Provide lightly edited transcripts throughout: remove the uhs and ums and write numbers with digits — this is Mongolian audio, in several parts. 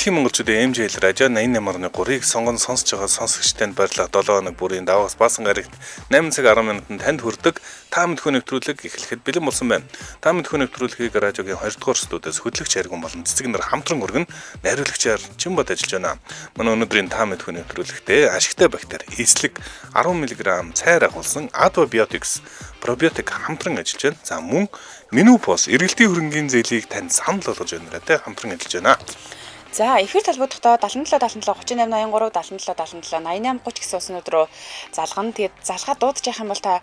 Дэлхийн монголчуудын MJ радио 88.3-ыг сонсож байгаа сонсогчтанд баярлалаа. 7 хоног бүрийн даваас баасан гарагт 8 цаг 10 минутанд танд хүрдэг та мэдхүү нэвтрүүлэг эхлэхэд бэлэн болсон байна. Та мэдхүү нэвтрүүлгийг радиогийн 2 дугаар студиэс хөтлөгч Харгун болон цэцэг нар хамтран өргөн найруулагчаар Чимбод ажиллаж байна. Манай өнөөдрийн та мэдхүү нэвтрүүлэгтээ ашигтай бактери, эслэг 10 мг цайр агуулсан Advabiotics пробиотик хамтран ажиллаж байна. За мөн Menopause эргэлтийн хөрөнгийн зээлийг танд санал болгож байна те хамтран ажиллаж байна. За эфир талбуудтаа 77 77 38 83 77 77 88 30 гэсэн уснууд руу залгана. Тэгээд залгаа дуудаж явах юм бол та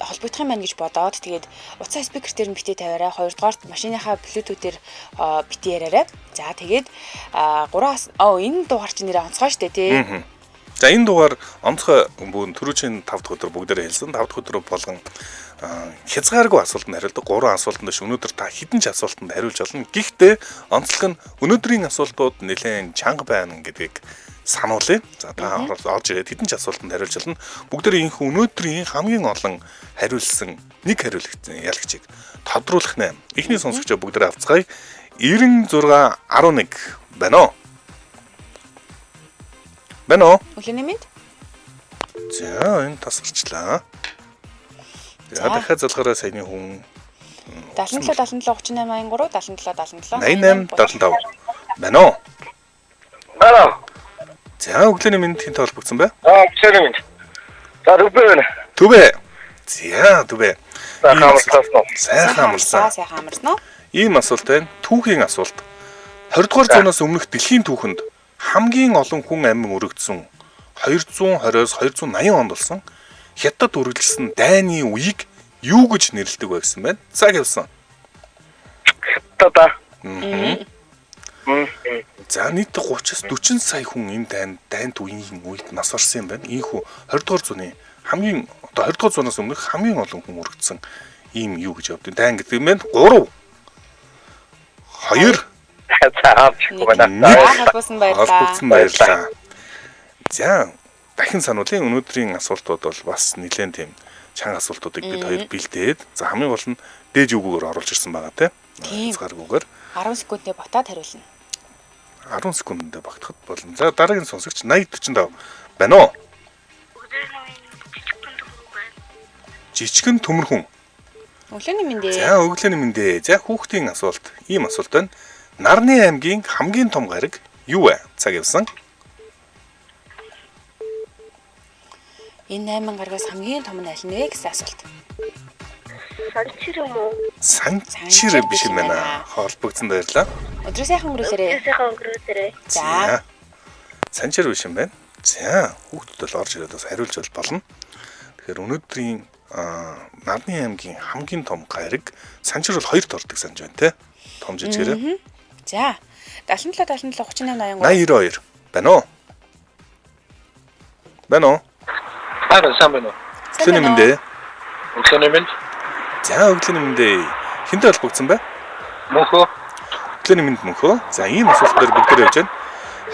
холбогдох юм байна гэж бодоод тэгээд утсаа спикер дээр нь битээ тавиараа. Хоёрдугаар машиныхаа блютуутээр битээ яриараа. За тэгээд 3-аас энэ дугаар чинь нэрээ онцгой штэ тий. За энэ дугаар онцгой бүгд түрүүчийн 5 дахь өдөр бүгдээрээ хэлсэн. 5 дахь өдөр болгон хязгааргүй асуултанд хариулдаг 3 асуултанд ш өнөөдөр та хэдэн ч асуултанд хариулж олно. Гэхдээ онцлог нь өнөөдрийн асуултууд нэлээд чанга байна гэдгийг сануулъя. За та орж ирээд хэдэн ч асуултанд хариулж олно. Бүгдээрээ өнөөдрийн хамгийн олон хариулсан нэг хариулагчийн ялагчийг тодруулах нэ. Эхний сонсогчоо бүгдээрээ авцгаая. 9611 байна уу? Байна уу? Өглөөний мэд. За энэ тасарчлаа. За дахиад залгаараа саяны хүн 77 77 38 83 77 77 88 75 байна уу? Байна. За өглөөний мэнд хинт холбогдсон бай. Өглөөний мэнд. За Түбэ байна. Түбэ. За Түбэ. Сайхан амарсан. Ийм асуулт байна. Түүхийн асуулт. 20 дугаар зуунаас өмнөх дэлхийн түүхэнд хамгийн олон хүн амин өргөдсөн 220-оос 280 онд болсон Хятад үргэлжилсэн дайны үеийг юу гэж нэрлэдэг вэ гэсэн байна? Цаг явсан. Хятад. За нийт 30-аас 40 сая хүн энэ дайнд үеийн үед нас орсон юм байна. Ийхүү 20 дугаар зууны хамгийн 20 дугаар зуунаас өмнөх хамгийн олон хүн өргөдсөн ийм юу гэж явдаг. Дайн гэдэг юм байна. 3 2 баярлалаа. За дахин сануулъя. Өнөөдрийн асуултууд бол бас нэлээд тийм чанга асуултуудыг бид хоёр бэлдээд за хамгийн гол нь дээж үгүүгээр оруулж ирсэн байгаа тийм. Хязгааргүйгээр 10 секундтэй батаад хариулна. 10 секундэд багтахад болно. За дараагийн сонсогч 8045 байна уу? Жижигэн төмөрхөн. Өглөөний мэндээ. За өглөөний мэндээ. За хүүхдийн асуулт. Ийм асуулт байна. Нарны аймгийн хамгийн том гариг юу вэ? Цаг явсан. Энэ 8 гарагаас хамгийн том нь аль нь вэ гэсэн асуулт. Санчир юм уу? Санчир биш юм байна. Холбогдсон баярлаа. Өдрөө сайхан өнгөрүүлээрэй. За. Санчир биш юм байна. За, хүүхдүүд л орж ирээд бас хариулж болно. Тэгэхээр өнөөдрийн Нарны аймгийн хамгийн том гариг санчир бол 2-т ордог санаж байна те. Том жижигээрээ. За. 77 77 38 82 байна уу? Байна уу? Сайн байна уу? Өглөөний мэндээ. Өглөөний мэнд. За өглөөний мэндээ. Хинтэй холбогдсон бай? Мөнхөө. Өглөөний мэнд мөнхөө. За ийм асуулт дээр бүгд явж байна.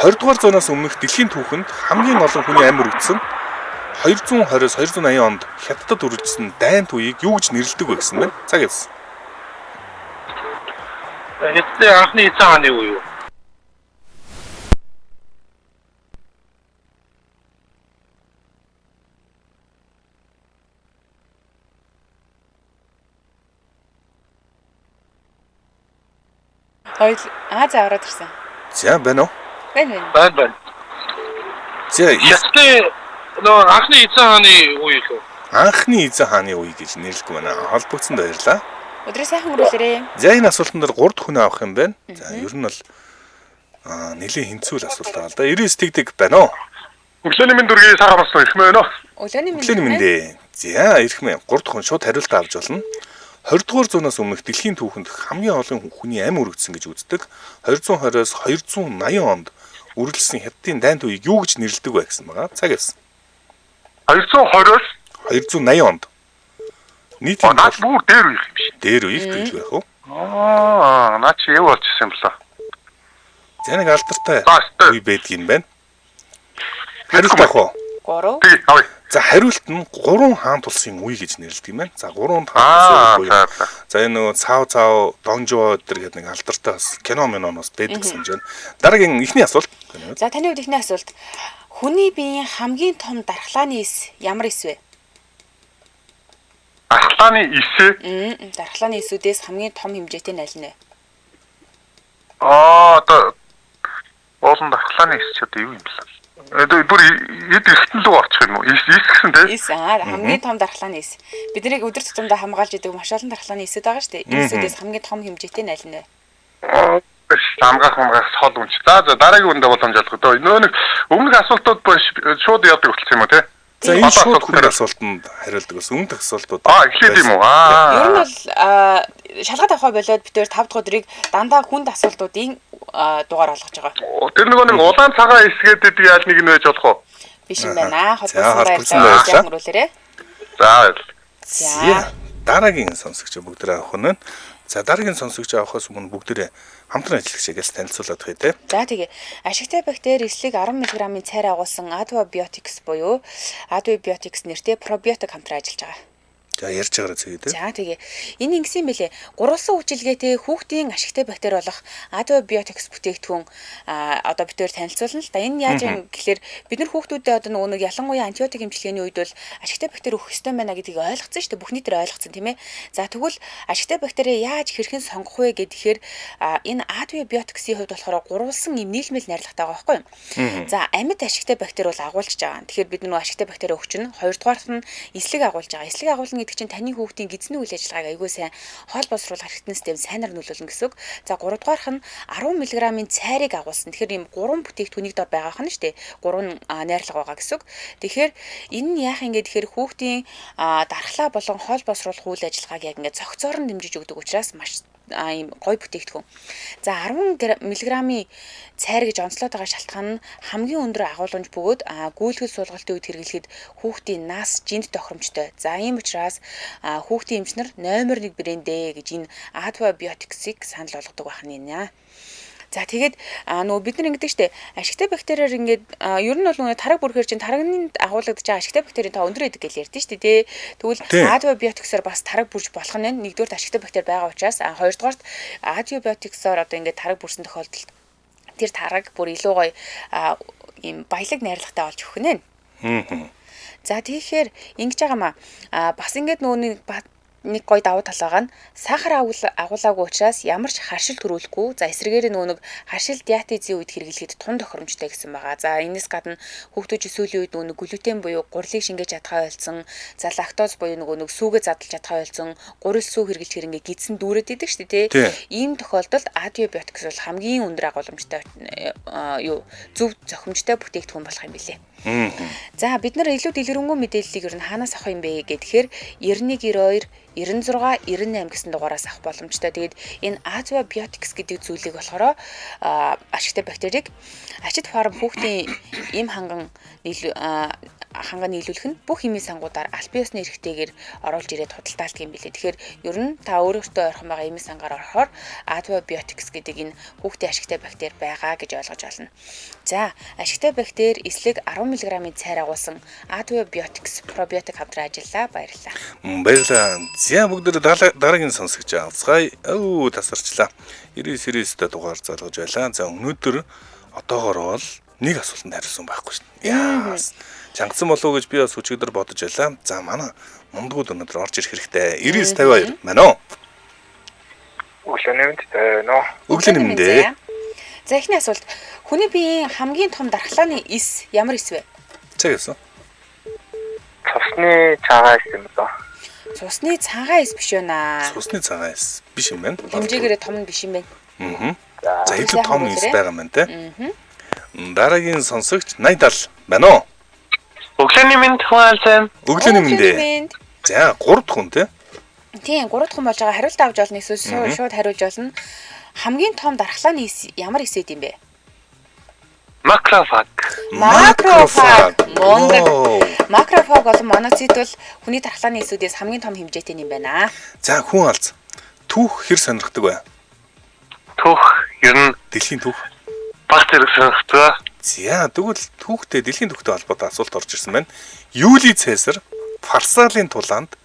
20 дугаар зуунаас өмнөх дэлхийн түүхэнд хамгийн олон хүний амь өргөдсөн 220-оос 280 онд Хятадд үргэлжилсэн дайнд үеийг юу гэж нэрлэдэг вэ гэсэн байна? Цаг явсан. Хятадын анхны эцэг хааны үе юу? За ороод ирсэн. За байна уу? Байна. За Хятадын анхны эцэг хааны үе юу? Анхны эзэн хааны үе гэж нэрлэхгүй байна. Холбогдсон баярлаа. Өдрөө сайхан өнгөрүүлээрэй. За энэ асуултан дээр 3 дахь хүн авах юм байна. За ер нь бол нэлээд хинцүүл асуулт байгаа л да. 99 тэгдэг байна уу? Өглөөний мэнд дүргийн сайхан амарсан ирэх мэн үү? Өглөөний мэндээ. За ирэх мэн 3 дахь хүн шууд хариултаа авч болно. 20 дугаар зуунаас өмнөх дэлхийн түүхэнд хамгийн олон хүний амь өргөдсөн гэж үздэг 220-оос 280 онд үргэлжилсэн Хятадын дайнд үеийг юу гэж нэрлэдэг вэ гэсэн байгаа. Цаг явсан. 220-оос 280 онд. Нийт наад бүр дээр үеих юм шиг. Дээр үеих гэж байх уу? Наа чи юу болчихсон юм бэлээ. За нэг алдартай үе байдаг юм байна. Хариулт авах уу? 3. Тий, авъя. За хариулт нь 3 хаан тулсын үе гэж нэрлэдэг юм байна. За 3 хаан тулсын үе. За энэ нөгөө цаав донжоо гэдэг нэг алдартай бас кино миноноос байдаг гэж байна. Дараагийн ихний асуулт. За таны хувьд ихний асуулт. Хүний биеийн хамгийн том дархлааны эс ямар эс вэ? Дархлааны эс. Дархлааны эсүүдээс хамгийн том хэмжээтэй нь аль нь вэ? Одоо уулын дархлааны эс ч одоо юу юм бэ? Бүр эд эртэн лөө орчих юм уу? Эс гэсэн тийм. Эс хамгийн том дархлааны эс. Бидний өдөр тутамдаа хамгаалж идэг маш олон дархлааны эсүүд байгаа шүү дээ. Энэ эсүүдээс хамгийн том хэмжээтэй нь аль нь вэ? Хамгаах хол үнч. За дараагийн үндэ боломж олгох. Нөө нэг өмнөх асуултууд шууд яадаг болчихсон юм уу те? За энэ шууд хүн асуултанд хариулдаг бас өмнөх асуултууд. Эхлээд юм уу? Ер нь бол шалгалт авах болоод битээр 5 дахь өдрийг дандаа хүнд асуултуудын дугаар болгож байгаа. Тэр нэг улаан цагаан эсгээд яал нэг нь байж болох уу? Биш юм байна. Холбоосон баярлалаа. За. Дараагийн сонсогч бүгдээ авах нь. За дараагийн сонсогч авахаас өмнө бүгдээ хамтран ажиллагч ягээс танилцуулаад өгье те. За тэгээ ашигтай бактери эслэг 10 мг-ийн цайр агуулсан Advobiotics буюу Advobiotics нэртэй пробиотик хамтран ажиллаж байгаа. За ярьж байгаарай зүйе те. За тэгээ энэ ингэсэн бэлээ. Гурвалсан хүчилгээтэй хүүхдийн ашигтай бактери болох Advobiotics бүтээгдэхүүн одоо битээр танилцуулна л да. Энэ яаж юм гэхээр бид нар хүүхдүүдэд одоо нөгөө ялангуяа антибиотик эмчилгээний үед бол ашигтай бактери өгөх ёстой байна гэдгийг ойлгоцсон шүү дээ. Бүхний дээр ойлгоцсон тийм ээ. За тэгвэл ашигтай бактери яаж хэрхэн сонгох вэ гэхээр энэ Advobiotics-ийн хувьд болохоор гурвалсан юм нийлмэл найрлагатай байгаа байхгүй юу? За амьд ашигтай бактери бол агуулж байгаа. Тэгэхээр бид нөгөө ашигтай бактери өгч нь хоёрдугаарт нь эслэг агуулж байгаа. Эслэг агуулна гэдэг чинь таны хүүхдийн гидсний үйл ажиллагааг аягүй сайн хоол боловсруулах хэрэгтэн систем сайнаар нөлөөлнө гэсэн үг. За 3 дугаарх нь 10 мг-ийн цайрыг агуулсан. Тэгэхээр ийм 3 бүтээгдэхүүнийг дор байгаа хань шүү дээ. 3 найрлага байгаа гэсэн үг. Тэгэхээр энэ нь яах юм гээд тэгэхээр хүүхдийн дархлаа болон хоол боловсруулах үйл ажиллагааг яг ингээд цогцоор нь дэмжиж өгдөг учраас маш ийм гоё бүтээгдэхүүн. За 10 мг-ийн цайр гэж онцлоод байгаа шалтгаан нь хамгийн өндөр агуулмж бөгөөд гүйлгэл суулгалтын үед хэрэглэхэд хүүхдийн нас жинд тохиромжтой. За ийм учраас хүүхдийн эмчнэр номер 1 брэндээ гэж энэ Advobiotics-ыг санал болгодог байх нь нэ. За тэгээд нөгөө бид нар ингэдэг штэ ашигтай бактериар ингээд ер нь бол нөгөө тараг бүрхээр чинь тарагны агуулгадж байгаа ашигтай бактерийн тоо өндөр байдаг гэж ярьдэн штэ тий. Тэгвэл Advobiotics-аар бас тараг бүрж болох нь нэгдүгээр ашигтай бактери байгаа учраас хоёрдугаарт Advobiotics-аар одоо ингээд тараг бүрсэн тохиолдолд тэр тараг бүр илүү гоё ийм баялаг найрлагатай болж өгөх нэ. За тэгэхээр ингэж байгаамаа бас ингээд нөгөө нэг гоё давуу тал байгаа нь сахар агуулаагүй учраас ямар ч харшил төрүүлэхгүй. За эсрэгээр нөгөө нэг харшил диатезийн үед хэрэглэхэд тун тохиромжтой гэсэн байгаа. За энэс гадна хүүхдүүд сүүлийн үед нөгөө глютен буюу гурлыг шингээж чадхаа байлцсан, за лактоз буюу нөгөө сүүгээ задлж чадхаа байлцсан, гурил сүү хэрэглэж хэрэг гидсэн дүүрээд идэг шүү дээ тий. Ийм тохиолдолд Advobiotics бол хамгийн өндөр агуулмжтай зөв зохимжтой бүтээгдэхүүн болох юм билээ. За бид нар илүү дэлгэрэнгүй мэдээллийг ер нь хаанаас авах юм бэ гэхээр 9192 96 98 гэсэн дугаараас авах боломжтой. Тэгээд энэ Advobiotics гэдэг зүйлийг болохоор ашигтай бактерийг ачид фарм хүүхдийн эм ханган нийлүүлэх нь бүх химийн сангуудаар альбиосны эрхтэйгээр оруулж ирээд худалдаалдаг юм билээ. Тэгэхээр ер нь та өөрөөсөө ойрхон байгаа химийн сангаар орохоор Advobiotics гэдэг энэ хүүхдийн ашигтай бактери байгаа гэж ойлгож байна. За ашигтай бактери эслэг 10 мг-ийн цайр агуулсан Advobiotics пробиотик хамтран ажиллаа. Баярлалаа. Баярлалаа. За бүгд дараагийн сонсогч авцгаая. Тасарчлаа. 99-99-тэй дугаар залгаж байлаа. За өнөөдөр одоогоор бол нэг асуултанд хариулсан байхгүй шин. Яас. Чангасан болов уу гэж би бас өчигдөр бодож байлаа. За манай мундгууд өнөөдөр орж ирэх хэрэгтэй. 9952 мань уу? Өглөө нэмдээ. За эхний асуулт. Хүний биеийн хамгийн том дархлааны эс ямар эс вэ? Цаг гэсэн. Цусны цагаан эс юм даа. Цусны цагаан эс биш байна. Цусны цагаан эс биш юм байна. Хэмжээгээрээ том нь биш юм байна. За илүү том эс байгаа юм те. Дараагийн сонсогч 8070 байна уу? Өглөөний мэнд хуалцсан. Өглөөний мэнд. За 3 дахь хүн те. Тийм 3 дахь хүн болж байгаа хариулт авч олно эсвэл шууд хариулж олно. Хамгийн том дархлааны эс ямар эс юм бэ? Макрофаг. Макрофаг бол моноцит бол хүний дархлааны эсүүдээс хамгийн том хэмжээтэй юм байна. За хүн алз. Түүх хэр сонирхдаг вэ? Түүх ер нь дэлхийн түүх. баг зэрэг сонирхдаг. За тэгвэл түүхтэй дэлхийн түүхтэй холбоотой асуулт орж ирсэн байна. Юли Цезар Фарсалын тулаанд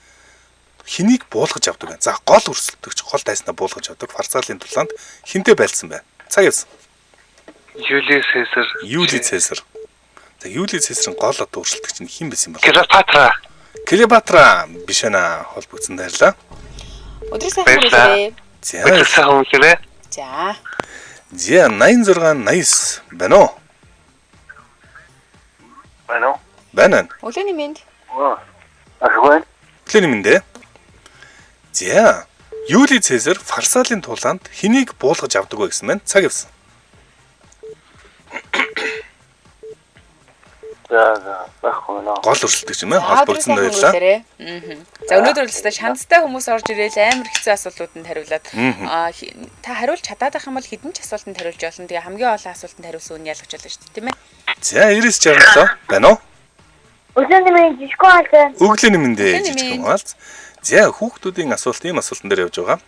хэнийг буулгаж авдаг вэ? За гол өрсөлдөгч гол дайснаа буулгаж авдаг Фарсалын тулаанд хинтээ байлсан бай. Цаг явсан. Юлиус Цезар. Юли Цезар. За Юли Цезарын гол одоо өрсөлдөгч нь хэн байсан бэ? Клеопатра. Клеопатра биш ээ холбогдсон дайрлаа. Өдрийн сайхан хүрээлээ. За Сайхан үлээ. За. За 86 89 байна уу? Байна уу? Байна. Өглөөний мэнд. Ахвэн. Өглөөний мэнд ээ. За Юли Цезар Фарсалын тулаанд хэнийг буулгаж авдаг вэ гэсэн мэн цаг явсан. За бахгүй нөө. Гол өрсөлдөгч юм аа холбогдсон байлаа. За өнөөдөр л өстой шанцтай хүмүүс орж ирээл амар хэцүү асуултууданд хариулаад та хариулж чадаад байх юм бол хэдэн ч асуултанд хариулж болно. Тэгээ хамгийн олон асуултанд хариулсан үн ялгч болно шүү дээ, тийм ээ. За 9967 байна уу? Өглөөний мэнд жишгүй хаалт. Өглөөний мэнд Өглөөний жижигхэн мэнд. хаалт. За хүүхдүүдийн асуулт ийм асуултан дээр явж байгаа.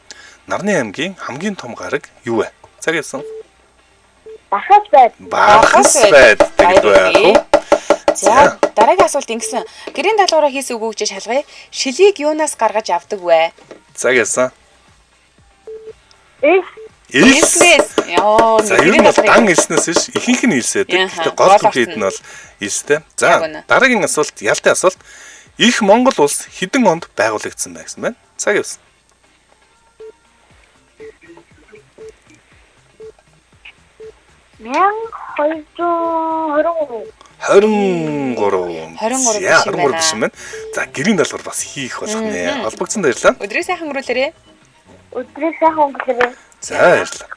Нарны аймгийн хамгийн том гараг юу вэ? Цаг явсан. Бахас байд. Бахас байд гэдэг байх. За дараагийн асуулт ингэсэн. Гэрийн даалгавраа хийсэн үгүйч шалгая. Шилийг юунаас гаргаж авдаг вэ? Цаг явсан. Их Илснээс. Яа, За ер нь бол дан илснээс биш ихэнх нь илсэдэг. Гэхдээ гол бүхийд нь бол илстэй. За дараагийн асуулт ялтай асуулт. Их Монгол улс хэдэн онд байгуулагдсан бэ гэсэн байна? Цаг явсан. 1223. 23 биш юм байна. За гэрийн даалгавар бас хийх болох нэ. Холбогдсон баярлаа. Өдрийн сайхан өнгөрүүлээрээ. Өдрийн сайхан өнгөрүүлээ. За баярлалаа.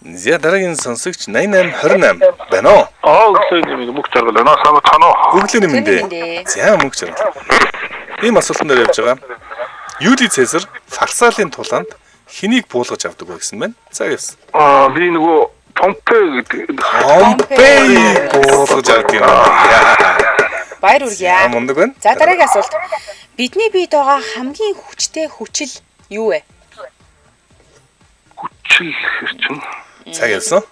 За дараагийн сонсогч 8828 байна уу? Өглөөний мөнгө жаргал байна. Самаа танаа. Өглөөний мэндэ. За мөнгө жаргал. Ийм асуултан дээр явж байгаа. Юли Цезар Фарсалын тулаанд хэнийг буулгаж авдаг вэ гэсэн байна? За явсан. Би нөгөө Помпей гэдэг. Помпей буулгаж авдаг юм. Баяр үргье. Мундаг байна. За дараагийн асуулт. Бидний биед байгаа хамгийн хүчтэй хүчил юу вэ? Хүчил хэрчэн. Цаг явсан.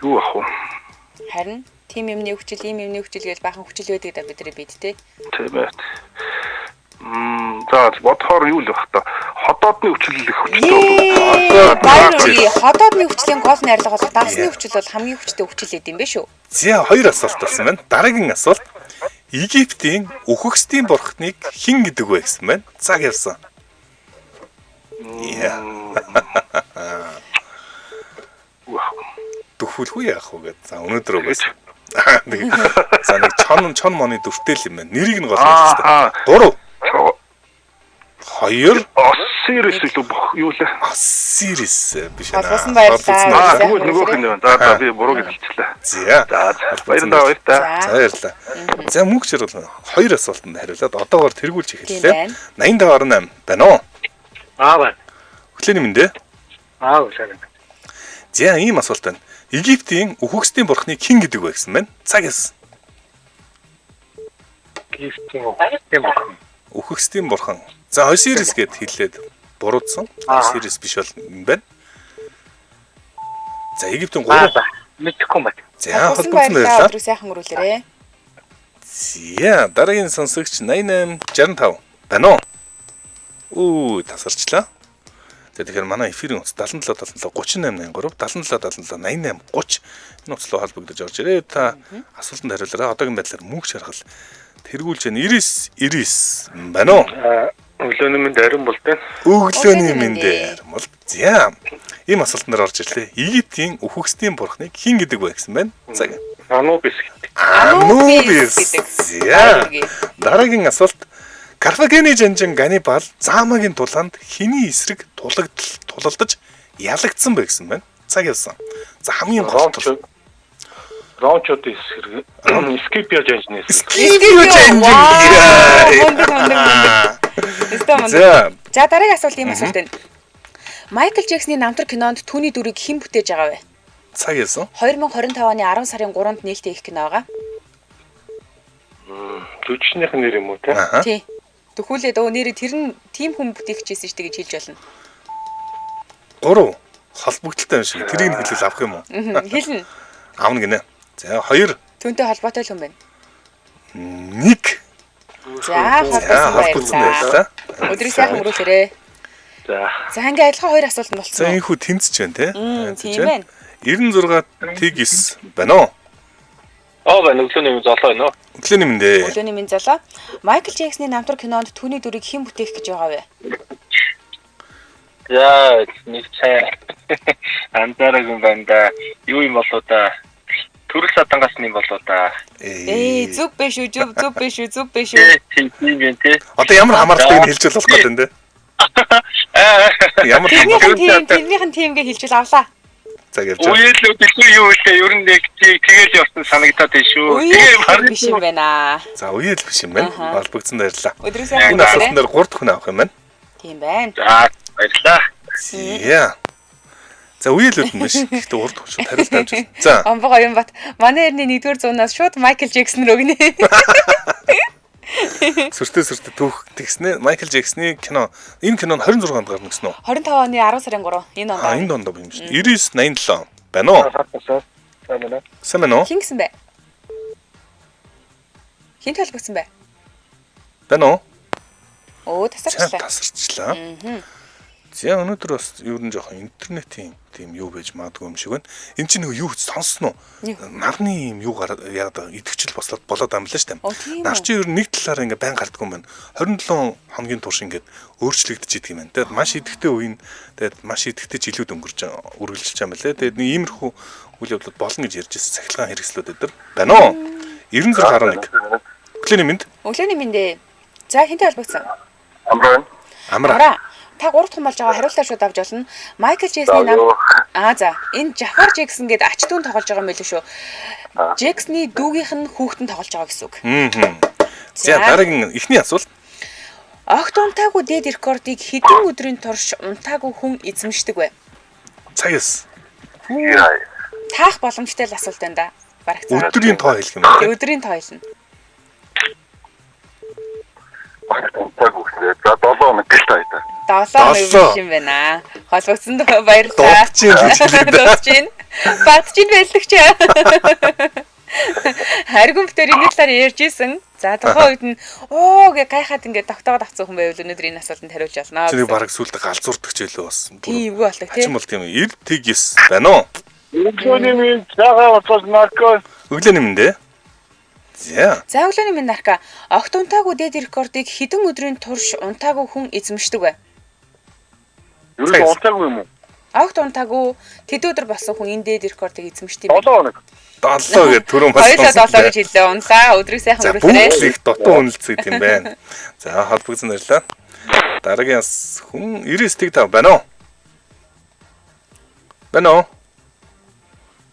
Юу ах вэ? Харин тим юмны хүчил, ийм юмны хүчил гэж бахан хүчил байдаг да бидний бид те. Тийм ээ. За бодохоор юу л байх та. Ходоодны хүчил их хүчтэй. Баяр үргье. Ходоодны хүчлийн гол найрлага бол даасны хүчил бол хамгийн хүчтэй хүчил гэдэг юм бэ шүү. За хоёр асуулт болсон байна. Дараагийн асуулт. Египтийн үхэгсдийн бурхныг хэн гэдэг вэ гэсэн байна? Цаг явсан. Дөхвөлгүй яах вэ гэдэг. За өнөөдөр угаас. За нэг чон моны дүртэл юм байна. Нэрийг нь гол хэлсэн. 3 2 Осирис юу лээ? Осирис биш аа. Болсон баярлалаа. Тэгвэл нөгөөх нь байна. За би буруу хэлчихлээ. За. Баярлалаа. За баярлалаа. За мөнгө чиргэл 2 асуултанд хариулаад одоогоор тэргүүлж эхэллээ. 88 байна уу? Байна. Өглөөний мэндэ. Өглөөний. За ийм асуулт байна. Египтийн үхэгсдийн бурхныг хэн гэдэг вэ гэсэн байна? Цаг яасан. Египтийн үхэгсдийн бурхан. Үхэгсдийн бурхан. За Осирис гэд хэллээд буруудсан. Осирис биш бол юм байна. За Египтийн 3 мэдхгүй байна. За холбогдсон байлаа. Өдрийн сайхан өнгөрүүлээрээ. За дараагийн сонсогч 8865 байна уу? Тасарчлаа. За тэгэхээр манай эфирийн утас 77 77 38 83 77 77 88 30 энэ утас руу холбогдож орж ирээ. Та асуултанд хариулаарай. Одоогийн байдлаар мөнгө шаргал тэргүүлж байна. 99 байна уу? Өглөөний мэнд арин бол байна. Өглөөний мэнд арин бол. За ийм асуултанд орж ирлээ. Египтийн үхэгсдийн бурхныг хэн гэдэг вэ гэсэн байна? Цаг. Анубис гэдэг. Анубис гэдэг. За дараагийн асуулт. Карфагены жанжин Ганнибал Замагийн тулаанд хэний эсрэг тулалдаж ялагдсан бэ гэсэн байна. Цаг явсан. За хамгийн гол тул. Ромчуудын эсрэг. Скипио жанжны эсрэг. Скипио жанжин. За дараагийн асуулт ийм асуулт байна. Майкл Джексоны намтар кинонд түүний дүрийг хэн бүтээж байгаа вэ? Цаг явсан. 2025 оны 10 сарын 3-нд нээлттэй их кино байгаа. Жүжигчнийх нь нэр юм уу те? Тий. Төхүүлээд нэрээ тэр нь тим хүн бүтээгчээсэн ш тэгэж хэлж болно. холбогдолтой юм шиг. Тэрийг нэг хэлэл авах юм уу? Хэлнэ. Авна гинэ. За 2 Түүнтэй холбоотой л хүн байна. 1 За холбогдсон байлаа. Өдрийг сайхан өнгөрүүлээрэй. За ингээ адилхан 2 асуулт нь За болцсон уу? энэ хүү тэнцэж байна те. Тийм байна. 96 Т9 байна уу? байна өглөөний юм золоо байна уу? Өглөөний минь дээ. Өглөөний минь залаа. Майкл Джексны намтар кинонд түүний дүрийг хэн бүтээх гэж байгаа вэ? За нэг цай андараг юм байна да. Юу юм болоо да? Төрөл садангаас юм болоо да. Зүг биш үү? Зүг биш үү? Тийм юм тий. Одоо ямар хамаарлалтыг хэлж болох гэдэг нь те. Ямар хамаарлалт Тэрнийхэн тимгээ хэлчихэл авлаа. цаг явж байгаа. Уялуу дэлгүй юу вэ? Ер нь нэг тэгэл явсан санагдаад байна шүү. Тэгээ биш юм байна. За уяал биш юм байна. Холбогдсон баярлалаа. Өдрийг сайхан Энэ өнгөрүүлээрэй. асуултан дээр 3 дахь хүн авах юм байна. Тийм байна. За баярлалаа. Яа. За уяалууд нь биш. Гэхдээ урд хөшөө тариулт авч байна. За Омбог Оюнбат манай эртний 1-р зуунаас шууд Майкл Джексон рүү гинэ. сүртэй түүх тэгснэ. Майкл Джексны кино. Энэ кино нь 26 онд гарна гэсэн үү? 25 оны 10 сарын 3 энэ онд. Энэ донд юм шүү дээ. 9987 байна уу? Сайн байна уу? Хин гэсэн бэ? Хинт холбогдсон бэ? Байна уу? Оо Сайн тасарчлаа. тасарчлаа. За өнөөдөр бас юу н жоохон интернетийн тийм юу байж магадгүй юм шиг байна. Энд чинь нэг юу сонссон уу? Нарны юм юу яагаад идэвхжил болоод амлаа штэ. Нар чи ер нь нэг талаараа ингээ байн гардггүй юм байна. 27 хоногийн турш ингээд өөрчлөгдөж идэг юм байна. Тэгээд маш идэвхтэй үеийн тэгээд маш идэвхтэй жилүүд өнгөрч үргэлжилж байгаа юм лээ. Тэгээд нэг иймэрхүү үйл явдлууд болно гэж ярьж ирсэн цахилгаан хэрэгслүүд өдр байна уу? 9611. Өглөөний мэнд. Өглөөний мэндэ. За хинтээ холбогдсон. Амраа. Та 3 дахь болж байгаа хариултаа шууд авч олно. Майкл Джексны нам за энэ Жафар Джексон гээд ач дүүн тоглож байгаа юм байл шүү. Джексны дүүгийнх нь хүүхдэн тоглож байгаа гэсэн үг. За дараагийн эхний асуулт. Огт унтаагүй дээд рекордыг хэдэн өдрийн турш унтаагүй хүн эзэмшдэг вэ? Цагаас. Таах боломжтой л асуулт байна да. Бараг цаа. Өдрийн тоо хэлэх юм байна. Өдрийн тоо хэлнэ. За 7 хоног гэж таа. 7 биш юм байна. Холбогдсонд баярлалаа. Дуудчихин. Бадчихин байлгч. Харгун битэр энэ талаар ярьж исэн. За тухайн үед нь гээ гайхаад ингээд тогтоогод авсан хүн байвал өнөөдөр энэ асуултанд хариулж олно. Тэрийг бараг сүултэ галзуурдаг ч байлоо бас. Тийм үгүй болдог тийм. Ачим бол тийм 99 байна уу? Өглөөний минь цагаан утас нарко. Өглөөний минь дээ. За. За өглөөний минь нарка. Огт унтаагүй дээд рекордыг хэдэн өдрийн турш унтаагүй хүн эзэмшдэг вэ? Юу ч унтаагүй юм уу? Огт унтаагүй тэд өдөр болсон хүн энэ дээд рекордыг эзэмшдэг юм. 7 хоног. 7 гэж түрүүн бас. Хоёулаа 7 гэж хэллээ. Унлаа. Өдрийг сайхан өнгөрүүлээ. За бүгд дотоо үнэлцэг юм байна. За холбогдсон баярлалаа. Дараагийн хүн 99-5 байна уу? Байна уу?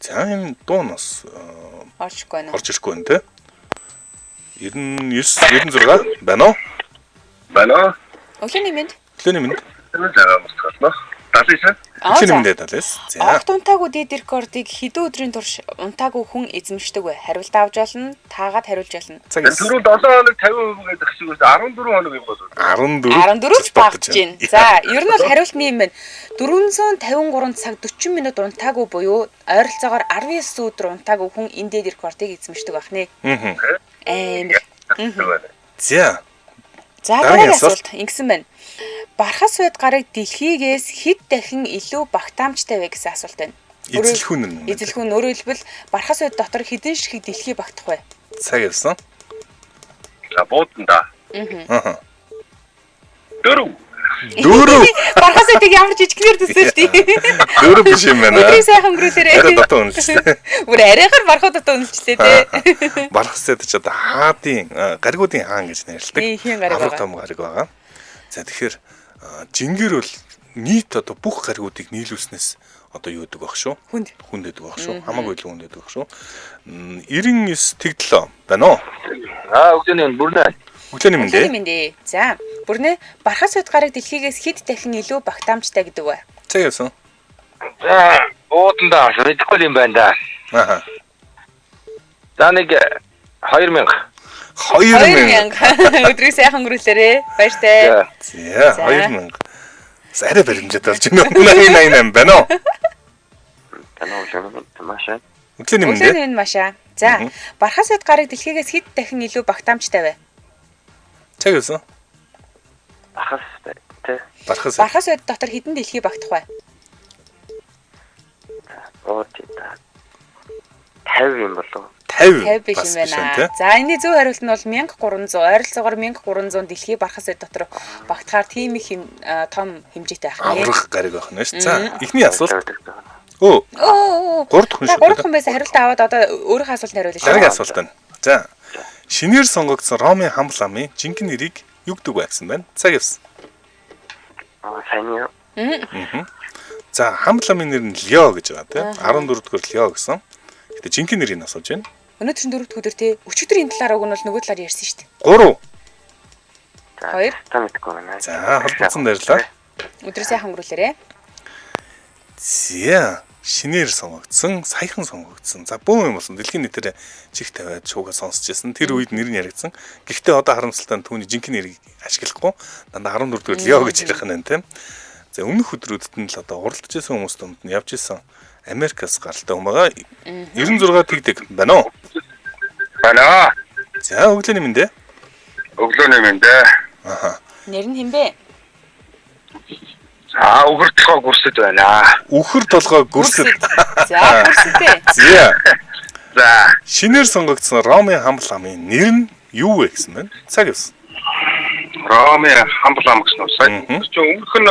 За энэ дуунаас Орчихгүй байна. орж ирэхгүй байна те. 99 96 байна уу? Байна. Өглөөний минь. Өглөөний минь. За мөсгөлнө. 79. Өглөөний минь талаас. За. Огт унтаагүй дээд рекордыг хэдэн өдрийн турш унтаагүй хүн эзэмшдэг вэ? Хариулт авч олно. Таагаад хариулж олно. Цагаас Түрүү 7 хоног 50% гэдэг шиг үс 14 хоног юм болов. 14 ч багтж байна. За, ер нь бол хариулт нь юм байна. 453 цаг 40 минут унтаагүй буюу ойролцоогоор 19 өдөр унтаагүй хүн энэ дээд рекордыг эзэмшдэг байх нэ. Амар. За. За, дараагийн асуулт ингэсэн байна. Бархас байд гарыг дэлхийгээс хэд дахин илүү багтаамжтай вэ гэсэн асуулт байна. Эзэлхүүн нь. Эзэлхүүн өөрөөр хэлбэл бархас байд дотор хэдэн шиг дэлхий багтах вэ? Цаг явсан. За бууданда. Аха. 4. Бархас байдыг ямар жижигнэр төсөөлтий. 4 биш юм байна. Өдрийг сайхан өнгөрүүлээрэй. Арай дотоо үнэлсэн. Бүр арайгаар бархуу дотоо үнэлчлээ те. Бархастай ч одоо хаадын гаригуудын хаан гэж нэрлэдэг. Хийн гариг Авраг байгаа. том гариг байгаа. За тэгэхээр жингэр бол нийт одоо бүх гаригуудыг нийлүүлснээс одоо юу гэдэг баг шүү? Хүнд. Хүнд гэдэг баг шүү. Хамаагүй л хүнд гэдэг баг шүү. 99 тэгдлөө байна уу? Өглөөний бүрнэ. Өглөөний минь дээ. Өглөөний минь дээ. За, бүрнэ бархас байд гарыг дэлхийгээс хэд дахин илүү багтаамжтай гэдэг вэ? Цаг явсан. За бууданда мэдэхгүй юм байна да. Аха. За нэг 2000. 2000. Өдрийг сайхан өнгөрүүлээрэй. Баяртай. За 2000. Арай баримжаатай болж байна. 88 байна уу? Машаа. Өглөөний мэндэ. Өглөөний минь Маша. За, бархаас хэд гарыг дэлхийгээс хэд дахин илүү багтаамжтай вэ? Чаг юусэн? Ахас тэ. Бархаас. Бархаас хэд дотор хэдэн дэлхий багтах вэ? Оотита. 50 юм болов. 50 50 биш юм байна. За, энэний зөв хариулт нь бол 1300, ойролцоогоор 1300 дэлхий бархаас хэд дотор багтахаар тийм их том хэмжээтэй байх нэ. Аврах гариг байх нь шүү. За, эхний асуулт. Өө, Оо. 3 дахь хүн шүү. 3 дахь хүн байсан хариултаа аваад одоо өөрийнхөө асуултанд хариулъя шүү. Дараагийн асуулт байна. За. Шинээр сонгогдсон Ромын хамт ламын жинхэнэ нэрийг юу гэдэг вэ гэсэн байна? Цаг явсан. Сайн юу? За, хамт ламын нэр нь Лео гэж байгаа тийм. 14 дахь Лео гэсэн. Гэтэ жинхэнэ нэрийг асууж байна. Өнөөдөр 4 дахь өдөр те өчигдрийн талаар уг нь бол нөгөө талаар ярьсан шүү дээ. 3. Хоёр. Та мэдгүй байна. За, холбогдсон баярлалаа. Өдрөө сайхан өнгөрүүлээрэ. За, шинээр сонгогдсон, саяхан сонгогдсон. За, бөөн юм болсон. Дэлхийн нийтээр чих тавиад шуугаа сонсч байсан. Тэр үед нэр нь яригдсан. Гэхдээ одоо харамсалтай нь түүний жинхэнэ нэрийг ашиглахгүй. Дандаа 14 дахь Лео гэж ярих нь байна тийм. За, өмнөх өдрүүдэд нь л одоо уралдаж байсан хүмүүс донд нь явж исэн Америкаас гаралтай хүн байгаа. 96 тэгдэг байна уу? Байна. За, өглөөний мэндэ. Өглөөний мэндэ. Аха. Нэр нь хэмбэ? За, өгөртлгөө гүрсэж байна. Үхэр толгой гүрсэд. За, гүрсэтэй. За, За, шинээр сонгогдсон Ромын хамт ламын нэр нь юу вэ гэсэн байна? Цаг явсан. Роми хамблам гэсэн үү? Сая Мгм. чи өмнөх нь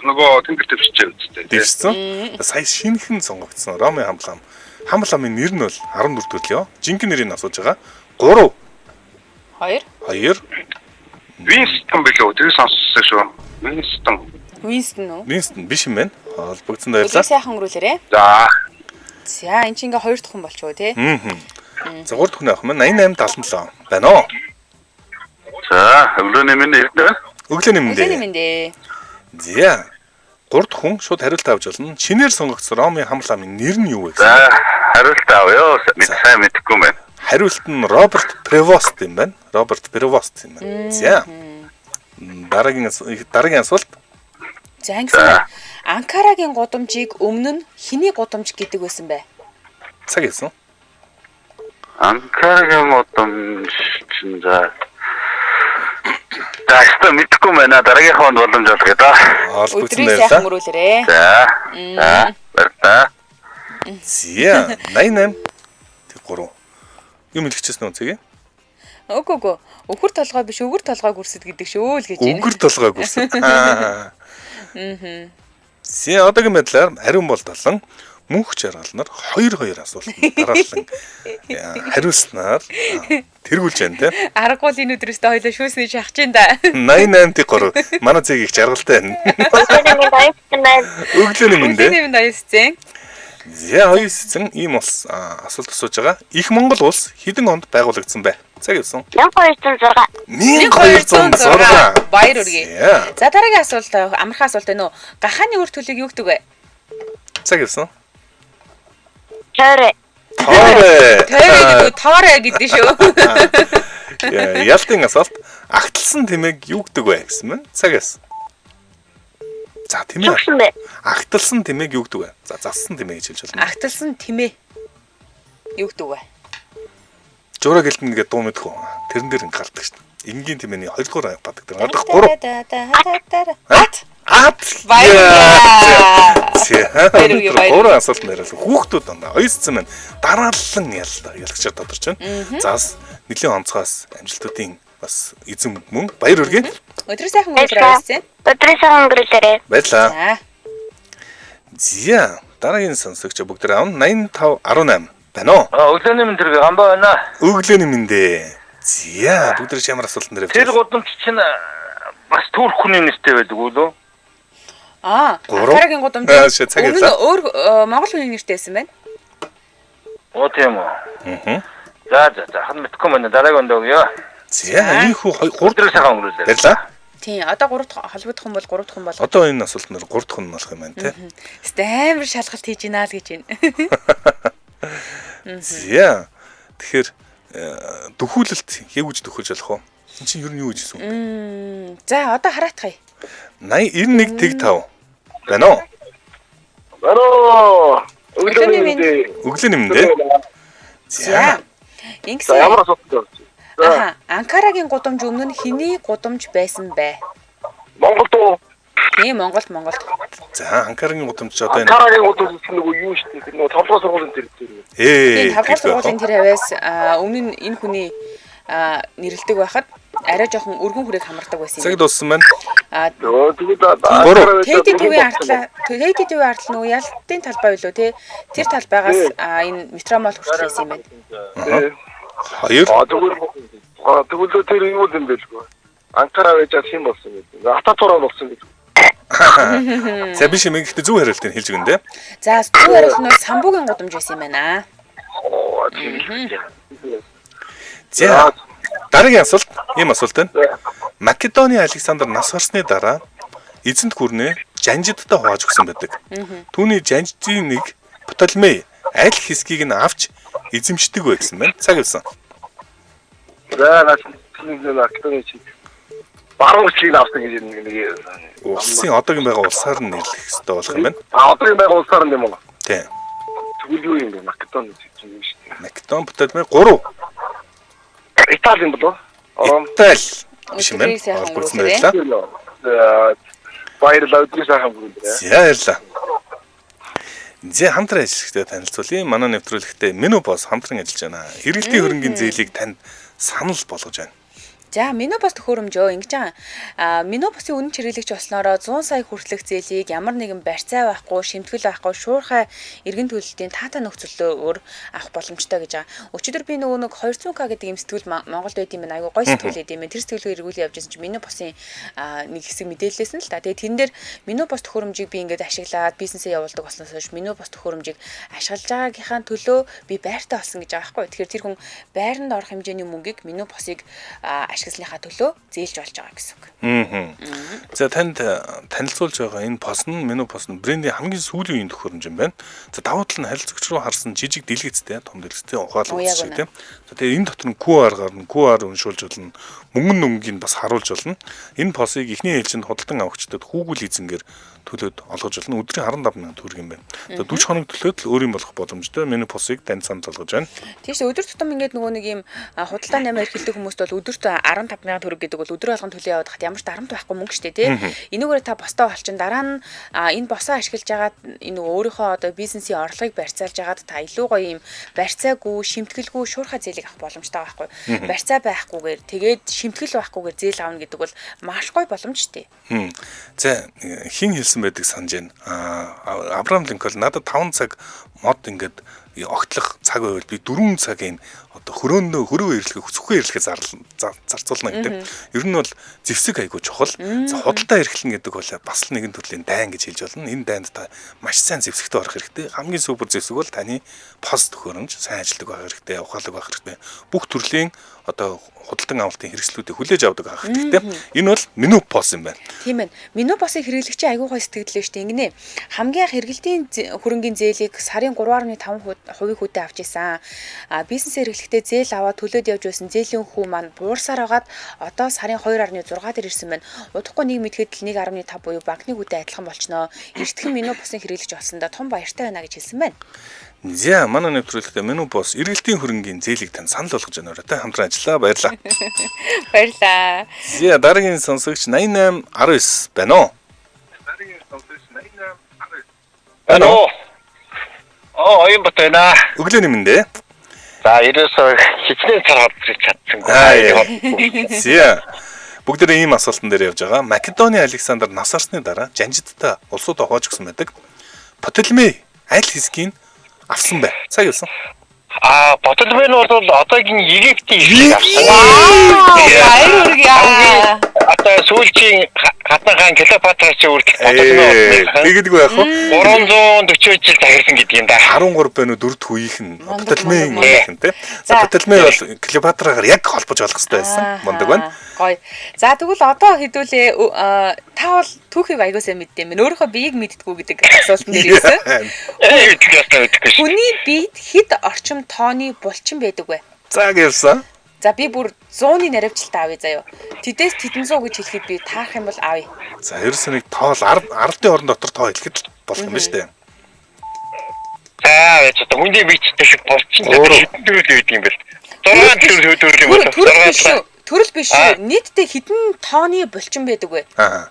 нөгөө тэнгэр дэвшчихээ үстэй. Дэвшсэн. Сая шинэхэн сонгогдсон Ромын хамт лам. Хамт ламын нэр нь бол 14 дахь Лео. Жинхэнэ нэрийг асууж байгаа. 3, Хоёр. 2, Винстон билүү? Тэр сонссон шүү. Винстон. Winston уу? Winston биш юм байна. Холбогдсон Өдрөө баярлалаа. сайхан өнгөрүүлээрэ. За, За, эн чинь ингээ хоёр дахь хүн болчихоо те. За, 3 дахь хүн авах маань 8877 байна уу? за, өглөөний минь ирдэ. Өглөөний Өглөөний мэндэ. минь дээ. За, 3 дахь хүн шууд хариулт авч болно. Шинээр сонгогдсон Ромын хамт ламын нэр нь юу вэ гэсэн? За, хариулт авъя. Сайн мэдэхгүй байна. Хариулт нь Роберт Превост юм байна. Роберт Превост юм байна. За. Дараагийн асуулт. За, ингэсэн. Анкарагийн гудамжийг өмнө нь хиний гудамж гэдэг байсан бэ? Цаг явсан. Анкарагийн удам чинь за. Тааштай мэдэхгүй байна. Дараагийн хонд боломж олгоё да. Холбогдсон Өдрөө сайхан баярлалаа. өнгөрүүлээрэ. За. За, баярлалаа. За, 88. Тэг 3. Юм хэлчихсэн үү цэгээ? Үгүй. Өвгөр толгой биш, өвгөр толгой гүрсэд гэдэг шүү л гэж байна. Өнгөр толгой гүрсэн. Зэ одоогийн байдлаар ариун бол толон мөнх жаргалнаар 2-2 асуултанд дараалан хариулснаар тэргүүлж байна те. Аргагүй л энэ өдрөөсөө хоёлоо шүүсний шахаж ин да. 88-3 манай зэгийг жаргалтай байна. Өглөөний минь баярлалаа байна. Өглөөний мэндэ. Өглөөний минь аясцэн. За хоёрсын ийм улс асуулт асууж байгаа. Их Монгол улс хэдэн онд байгуулагдсан бэ? Цаг явсан. 1206. 1206. Баяр үргээ. За, За, дараагийн асуулт амархан асуулт байна уу? Гахааны үр төлөг юу гэдэг вэ? цаг явсан. Тойроо. Тоорэ. Тоорэ гэдэг шүү. Ялтын асуулт. Агталсан тэмээг юу гэдэг вэ гэсэн мэн? Цаг явсан. За, тэмээ. Юусэн бэ? Агталсан тэмээг юу гэдэг вэ? За, зассан тэмээ гэж хэлж байна. Агталсан тэмээ. Юу гэдэг вэ? Жураа гэлтэн гэдэг дуу мэдэх үү? Тэрэн дээр ингэ гардаг шүү дээ. Энгийн тэмээний 2 дугаар гадаг тэр. Одоо 3. Ат. Баярлалаа. Тэр 3 асуулт нэрэл хүүхдүүд дандаа оёсцсан байна. Дараалан ялагчаар тодорч байна. Заас нэлийн онцгоос амжилтуудын бас эзэн мөн баяр үргээ. Өдрөө сайхан өнгөрүүлээрэй. Өдрөө сайхан өнгөрүүлээрэй. Баярлалаа. За. За, дараагийн сонсогч бүгд аав 8518 байна уу? Өглөөний минь тэргээ гамбаа байна. Өглөөний мэндэ. За, бүгд ямар асуултан дээр Тэр гудамж чинь бас Турк хүний нэртэй байдаг үү лөө? Анкарагийн гудамж. Өмнө нь өөр Монгол хүний нэртэй байсан байна. Оо тийм үү. Аа. За, хан мэдхгүй байна. Дараагийн өндөө өгөө. За, энэ хүү 3 Өдрөө сайхан өнгөрүүлээ. Баярлалаа. Тийм, одоо 3 дахь холбогдох хүн бол 3 дахь хүн бол. Одоо энэ асуултнаар 3 дахь нь болох юм байна тий. Амар шалгалт хийж гинэ л гэж байна. За. Тэгэхээр дөхүүлэлт хэвгэж дөхүүлж болох уу? Энд чинь юу гэж хэлсэн үү? За, одоо хараатгая. 91 тэг 5. Байна уу? Бароо. Өглөөний минь. Өглөөний минь дээ. За. За Ингэсэн. ямар асуудал вэ? Аха, Анкарагийн гудамж өмнө нь хэний гудамж байсан бэ? Монголд уу? Тийм, Монголд. За, Анкарагийн гудамж одоо энэ Карагийн удаа нөгөө юу шүү дээ. Нөгөө 5 дугаар сургуулийн дээр. Тийм, 5 дугаар сургуулийн тэр хавьяас өмнө нь энэ хүний нэрлдэг байхад арай жоохон өргөн хүрээг хамардаг байсан цаг юм. дууссан байна. Тэгээд Тэйди төвийн артлаа нөгөө ялтын талбай билүү те? Тэр талбайгаас энэ метромол хүртэл байсан юм байна. 2. тэгвэл тэр юу юм бэ лгүй. Анкара байж ах юм болсон гэдэг. Ататураа болсон гэдэг. За биш юм гэхдээ зөв хариултыг хэлж өгнө дээ. За, зөв хариулт нь Самбуугийн гудамж байсан юм байна. Оо тийм. За, дараагийн асуулт ийм асуулт байна. Македоны Александр нас барсны дараа эзэнт гүрнээ Жанжидтай хувааж өгсөн байдаг. Түүний Жанжидын нэг Птолемей аль хэсгийг нь авч эзэмшдэг вэ гэсэн байна. Цаг явсан. За Македоны чи баруун хүчлийг авсан гэж нэг. Улсын одоогийн байгаа улсаар нь нэрлэх хэрэгтэй болох юм байна. Одоогийн байгаа улсаар нь юм уу? Тийм. Тэгвэл юу юм бэ? Македоны чи юм шүү дээ. Македон Птолемей 3. Итали юм болов уу? Итали. Биш юм Өдрийг сайхан байна. Олборсон өнгөрүүлээрэй. байлаа. Баярлалаа өдрийг сайхан өнгөрүүлээрэй. За баярлалаа. Зэ хамтран ажиллахтай танилцуулъя. Манай нэвтрүүлэгтээ Menopause хамтран ажиллаж байна. Хэрэглэлийн хөрөнгийн зээлийг танд санал болгож байна. За, Menopause төхөөрөмжөө ингэж байгаа. Menopause-ийн үнэн чиргэлэгч болсноороо 100 сая хүртэлх зээлийг ямар нэгэн барьцаа байхгүй, шимтгэл байхгүй, шуурхай эргэн төлөлтийн таатай нөхцөлөөр авах боломжтой гэж байгаа. Өчигдөр би нөгөө нэг 200k гэдэг юм сэтгүүл Монголд байд юм байна. Айгу гоё сэтгүүл байд юм байна. Тэр сэтгүүлийг эргүүлээ явж байсан чинь Menopause-ийн нэг хэсэг мэдээлэлсэн л та. Тэгээ тэн дээр Menopause төхөөрөмжийг би ингээд ашиглаад бизнесээ явуулдаг болсноос хойш Menopause төхөөрөмжийг ашиглаж байгаагийнхаа төлөө би байртай болсон гэж байгаа байхгүй. Тэгэхээр тэр хүн байранд орох хэмжээний мөнгийг Menopause-ыг ашигласныхаа төлөө зээлж болж байгаа гэсэн үг. За танд танилцуулж байгаа энэ пост нь Menopause нь брендийн хамгийн сүүлийн үеийн төхөөрөмж юм байна. За давуу тал нь харилцагч руу харсан жижиг дэлгэцтэй том дэлгэцтэй ухаалаг шиг тийм. За тэгээ энэ дотор нь QR гарна, QR уншуулж болно. Мөнгөн нөнгөгийг бас харуулж болно. Энэ постыг эхний ээлжинд худалдан авагчдад хүүгүүл эзэнгээр төлөөд олгож болно. Өдрийн 15 сая төгрөг юм байна. За 40 хоног төлөөд л өөрийн болох боломжтой Menopause-ыг танд санал болгож байна. Тийш өдөр тутам ингээд нөгөө нэг юм худалдаа нэмэр эрхэлдэг хүмүүст бол өдөрт 15 сая төгрөг гэдэг бол өдөр болгон төлөө яваад хат ямар ч дарамт байхгүй мөнгө штэ тий. Энүүгээр та бостоо олчин дараа нь энэ босоо ашиглаж агаад энэ өөрийнхөө одоо бизнесийн орлогыг барьцаалж агаад та илүү гоё юм барьцаагүй, шимтгэлгүй шуурхай зээлийг авах боломжтой байхгүй. Барьцаа байхгүйгээр тэгээд шимтгэл байхгүйгээр зээл авна гэдэг бол маш гоё боломж штэ. За хин хэлсэн байдаг санаж байна. Авраам Линкольн надад 5 цаг мод ингээд огтлох цаг байвал би 4 цагийн одоо хөрөө ирлэхээ сүхээ ирлэхээ зарцуулна гэдэг. Ер нь бол зэвсэг айгуу чухал. За худалдаа эрхлэн гэдэг бол бас л нэгэн төрлийн дайн гэж хэлж болно. Энэ дайнд та маш сайн зэвсэгтэй орох хэрэгтэй. Хамгийн супер зэвсэг бол таны пост төхөөрөмж, сайн ажилтдаг байх хэрэгтэй, ухаалаг байх хэрэгтэй. Бүх төрлийн одоо худалдан авалтын хэрэгслүүдийг хүлээж авдаг байх хэрэгтэй. Энэ бол Menopause юм байна. Тийм ээ. Menopause-ыг хэрэглэгчийн айгуу гой сэтгэлдээ штэ ингэнэ. Хамгийн анх хэрэглэлтийн хөрөнгийн зээлийг сарын 3.5% хүйтэ авч исэн. Бизнес эрхлэхдээ зээл аваад төлөөд явж байсан зээлийн хүү маань буурсаар хагаад одоо сарын 2.6 дээр ирсэн байна. Удахгүй нэг мэдхэд л 1.5 буюу банкны хүйтэ адилхан болчихноо. Эртхэн Menopause-ыг хэрэглэж олсондоо том баяртай байна гэж хэлсэн байна. За манай нэвтрүүлэгтээ Menopause эргэлтийн хөрөнгийн зээлийг тань санал болгож байна. Та хамтран ажиллаа. Баярлалаа. Баярлалаа. За дараагийн сонсогч 8819 байна уу? Дараагийн сонсогч 8819. Алло. Оён батайна. Өглөөний минь дээ. За ерөөсөө хичнээн цар холбож чадсан. За бүгдээ ийм асуултан дээр явж байгаа. Македоны Александр нас барсны дараа Жанжидтай улсууд хувааж өгсөн байдаг. Птолемей аль хэсгийг авсан бай. Цаг явсан. Птолемей нь бол одоогийн Египтийн хэсгийг авсан. Баяр хүргье. Одоо сүүлчийн хатан хаан Клеопатраас үрдэх Птолемей. Тэгэдэг байх уу? 340 жил захирсан гэдэг юм да. 13 байна уу 4 үеийнх нь Птолемей юм те. За Птолемей бол Клеопатрагаар яг холбож олох хэрэгтэй байсан. Мундаг байна. Гоё. За тэгвэл одоо хэдүүлээ та бол түүхийг аягуулсан мэддэм бэ? Өөрийнхөө биеийг мэддэггүй гэдэг асуултан дээр ирсэн. Хүний биед хэд орчим тооны булчин байдаг вэ? Цаг явсан. За би бүр 100-ны наривчлалтаа авъя заяа. Тэдээс тэдэн 100 гэж хэлэхэд би таарах юм бол авъя. За ерөөсөө нэг тоол 10-ын орон дотор тоо хэлэхэд болох юм байна шүү дээ. За одоо хүндий бичтэй шиг болчихсон. Төрөл үйд юм бэл. 6 төрөл юм бол 6. Төрөл биш шүү. Нийтдээ хэдэн тооны булчин байдаг вэ? Аа.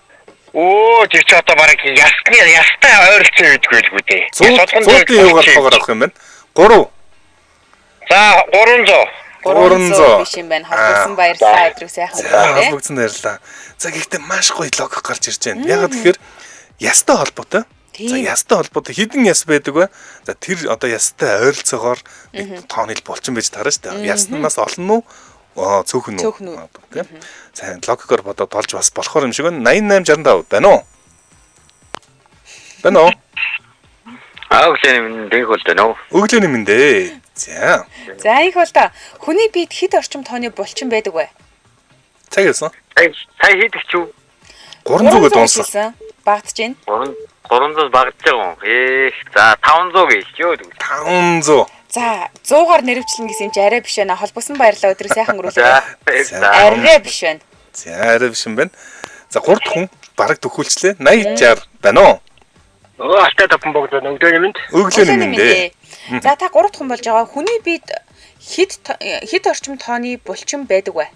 Оо тэр чи одоо бараг ястай ойролцоо үйдгүй л үү дээ. 100-ийн юугаар тоогоор авах юм байна. 3. За 300. 300 биш юм байна. Холбогдсон баярлалаа өдрөө сайхан байна. Холбогдсон баярлалаа. За гэхдээ маш гоё логик гарч ирж байна. Яг тэгэхээр ястай холбоотой. За ястай холбоотой хэдэн яс байдаг вэ? За тэр одоо ястай ойролцоогоор нэг тооны булчин байж таарна шүү дээ. Яснаас олон нь цөөхөн үү? Тийм. За логикоор бодоод олж бас болохоор юм шиг байна. 8865 байна уу? Байна уу? Өглөөний дэг бол дээ нөө. Өглөөний минь дээ. За. За их бол та хүний биед хэд орчим тооны булчин байдаг вэ? Цаг ялсан. Сая хийдэг ч юу? 300 гэдээ унсан. Багтж байна. 300 багтж байгаа юм. За 500 гэлчөө. 500. За 100-аар нэрвчлэн гэсэн юм чи арай биш байна. Холбосон баярлалаа өдрөө сайхан өнгөрүүлээ. За. Арай биш байна. За арай биш юм байна. За 3 дахь хүн бараг төхүүлчлээ. 80 60 байна уу? Алтаа тавхан богд өглөөний минь. Өглөөний минь дээ. За та 3 дахь хүн болж байгаа. Хүний биед хэд орчим тооны булчин байдаг вэ?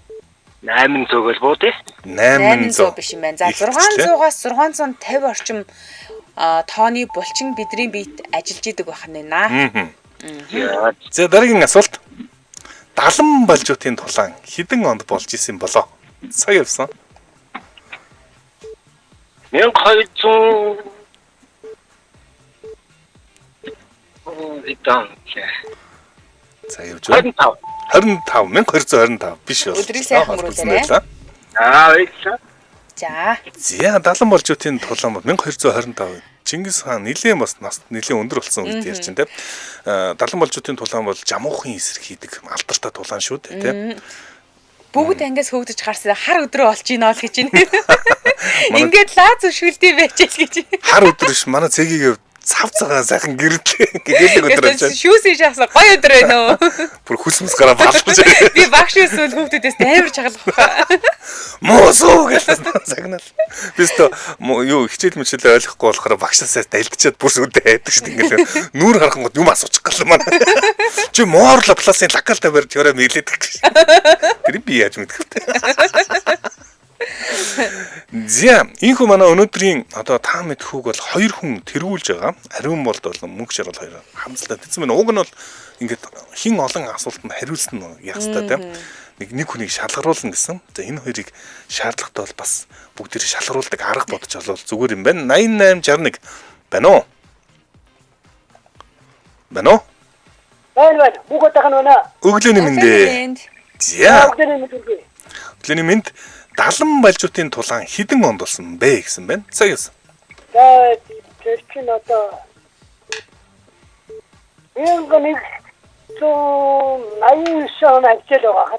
800 гэл буу дээ. 800 биш юм байна. За 600-аас 650 орчим тооны булчин бидний биед ажиллаж идэг байх нь наа. За дараагийн асуулт. Далан балжуутын тулаан хэдэн онд болж исэн болоо? Цаг явсан. 1200 идан. За явж байна. 25 1225 биш бол. Өдрийг сайхан өнгөрүүлээрэй. Баярлалаа. За. За далан балжуутын тулаан бол 1225. Чингис хаан нэлээд бас нэлээд өндөр болсон үед ярьж байна те. Далан балжуутын тулаан бол жамуухын эсрэг хийдэг алдартай тулаан шүү дээ те. Бүгд ангиас хөвдөж гарсан хар өдрөө олж ийнэ л гэж байна. Ингээд лаз өшгөлтэй байчаал гэж. Хар өдөр ш манай цэгийг цав цагаан сайхан гэрэлтэй гэлэг өдөр болж байна. Шүүсийн шаасан гоё өдөр байна уу? Бүр хүсмэс гараа балж. Би багш эсвэл хүүхдүүдээс амар чагалах баха. Моосоо гэсэн загнал. Бистэ юу хичээл мөчлөө ойлгохгүй болохоор багшаасаа дайлдчаад бүр сүдэ хайдаг шүү дээ. Ингээл нүүр харахангууд юм асуучих гал маань. Чи моорло пласын лакалтай барь теорем хэлээд гэж. Тэр би яаж мэдэх вэ? За, инхүү манай өнөөдрийн одоо та мэдхүүг бол 2 хүн тэргүүлж байгаа. Ариун болд бол мөнгө жаргал 2 хамсалтай тэгсэн байна. Уг нь бол ингээд хин олон асуултанд хариулсан нь яг та тийм. Нэг хүнийг шалгаруулна гэсэн. За энэ хоёрыг шаардлагатай бол бас бүгдийг шалгаруулдаг арга бодож олвол зүгээр юм байна. 8861 байна уу? Байна уу? Байна. Бүгд тахна байна. Өглөөний мэндэ. За. Өглөөний мэнд далан балжуутын тулаан хэдэн онд болсон бэ гэсэн байна. Цаг яасан. За тэр чинь одоо энэ шон ажил байгаа.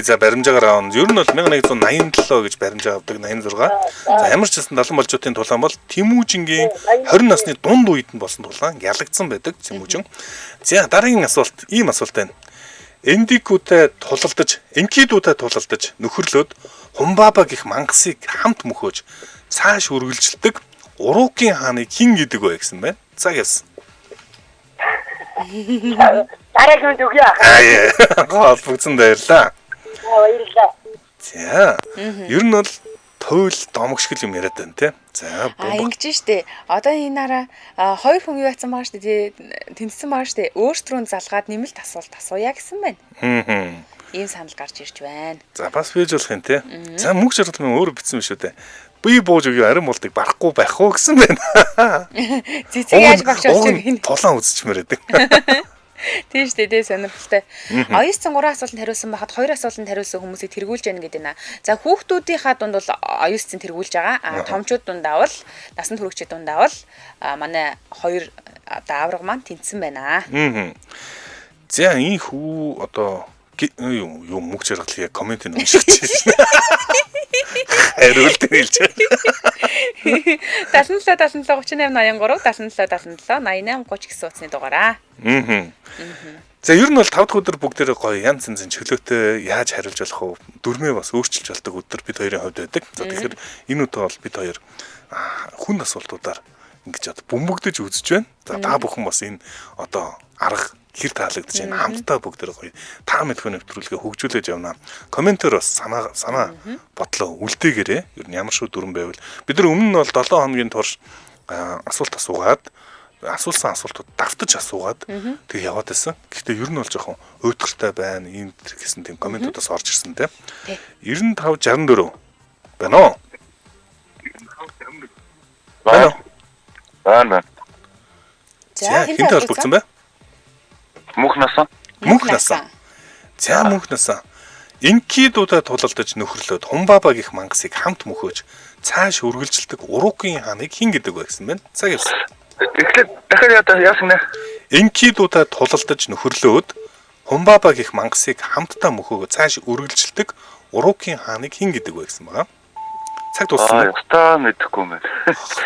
За баримжаагаар авна. Ер нь бол 1187 гэж баримжаа авдаг 86. За ямар ч гэсэн далан балжуутын тулаан бол Тэмүүжингийн 20 насны дунд үед нь болсон тулаан ялагдсан байдаг Тэмүүжин. За дараагийн асуулт ийм асуулт байна. Энкидүүтэй тулалдаж нөхөрлөөд Хумбаба гэх мангасыг хамт мөхөөж цааш үргэлжилдэг Уруугийн хааны хэн гэдэг вэ гэсэн байна. Цаг яасан. Дараагийн үгүй яа. Холбогдсон баярлаа. Баярлалаа. За. Ер нь бол туйл домогшгөл юм яриад байна те. За ингэж штэ. Одоо энэ нараа 2 хүн юу яцсан байгаа штэ. Тэнцсэн байгаа штэ. Өөрсдрөө залгаад нэмэлт асуулт асууя гэсэн байна. Ийм санал гарч ирж байна. За бас бийж болох юм те. За мөнгө жаргал минь өөрөө бичсэн биш үү те. Би бууж өгөө арим болтыг барахгүй байх уу гэсэн байна. Цэцэг яаж багш болчих юм. Тулаан үзчихмээр байдаг. Тийм шүү дээ сонирхолтой. Оюутсан 3 асуултанд хариулсан байхад 2 асуултанд хариулсан хүмүүсийг тэргүүлж яана гэдэг нэ. За хүүхдүүдийнхаа дунд бол оюутсан тэргүүлж байгаа. Томчууд дундаа бол насанд хүрэгчид дундаа бол манай 2 даавраг маань тэнцсэн байна. За энэ хүү одоо юу мөнгө жаргал яг комментиг уншиж байна. Хариулт хэлж байна. 77 37 38 83 77 77 88 30 гэсэн утасны дугаараа. За ер нь бол 5 дахь өдөр бүгдээрээ гоё янз янзын чөлөөтэй яаж хариулж болох вэ? Дүрмээ бас өөрчилж болдог өдөр бид хоёрын хувьд байдаг. За тэгэхээр энэ өдөр бол бид хоёр хүн асуултуудаар ингэж одоо бөмбөгдөж үзэж байна. За та бүхэн бас энэ одоо арга хэр таалагдж байна. Хамтдаа бүгдээрээ гоё та мэдхүйн нэвтрүүлгээ хөгжүүлж явна. Комментээр бас санаа бодлоо үлдээгээрэй. Ер нь ямар шүү дүрм байвал бид нар өмнө нь бол 7 хоногийн турш асуулт асуугаад асуулсан асуултууд давтаж асуугаад тэг яваад байсан. Гэхдээ ер нь бол жоохон уйдгартай байна. Ийм гэсэн тийм комментуудаас орж ирсэн те. 95 64 байна уу? Байна. За хинт холбогдсон бай? Мөнх насан. Мөнх насан. За мөнх насан. Инкидуудаа тулалдаж нөхөрлөөд Хумбаба гих мангасыг хамт мөхөөж цааш үргэлжилдэг Урукийн хааныг хин гэдэг вэ гэсэн байна. Цаг явсан. Тэгэхээр дахиад яасан нэ? Инкидуудаа тулалдаж нөхөрлөөд Хумбаба гих мангасыг хамтдаа мөхөөгөө цааш үргэлжилдэг Урукийн хааныг хин гэдэг вэ гэсэн байгаа. Цаг дууссан. Ястаа мэдэхгүй юм байна.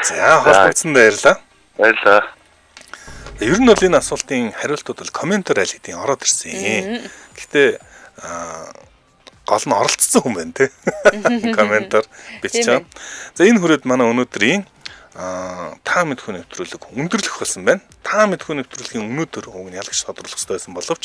За холбогдсон баярлаа. Баярлаа. Ер нь бол энэ асуултын хариултууд бол комментээр аль хэдийн ороод ирсэн. Гэхдээ гол нь оролцсон хүн байна те. Комментээр бичсэн. За энэ хүрээд манай өнөөдрийн та мэдхүйн нэвтрүүлэг өндөрлөх болсон байна. Та мэдхүйн нэвтрүүлгийн өнөөдөр уг нь ялгч тодруулах хэрэгтэй байсан боловч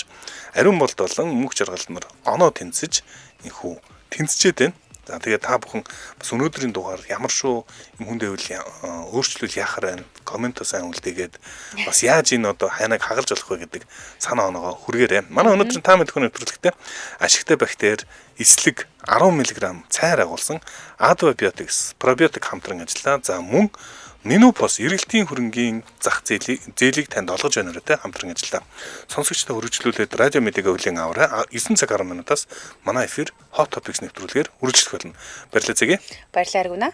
ариун болд болон мөнх жаргалмар оноо тэнцэж энхүү тэнцчээд байна. За тэгээд та бүхэн бас өнөөдрийн дугаар ямар шүү юм хүндэвэл өөрчлөл яахаар байна. Комментоо сайн үлдээгээд бас яаж энэ одоо хайнаг хагалж болох вэ гэдэг санаа оноогоо хүргээрэй. Манай өнөөдрийн та мэдхүйн нэвтрүүлэгтээ ашигтай бактери эслэг 10 мг цайр агуулсан Advabiotics пробиотик хамтран ажиллаа. За мөн Ninupos эргэлтийн хөрөнгийн зах зээлийг танд олгож байна рүү те хамтран ажиллаа. Сонсогчдоо хөргөжлүүлээд радио мэдээгээ хүлээн аваарай. 9 цаг 10 минутаас манай эфир Hot Topics нэвтрүүлгээр үргэлжлэх болно. Баярлалаа зэгээ. Баярлалаа Аргуна.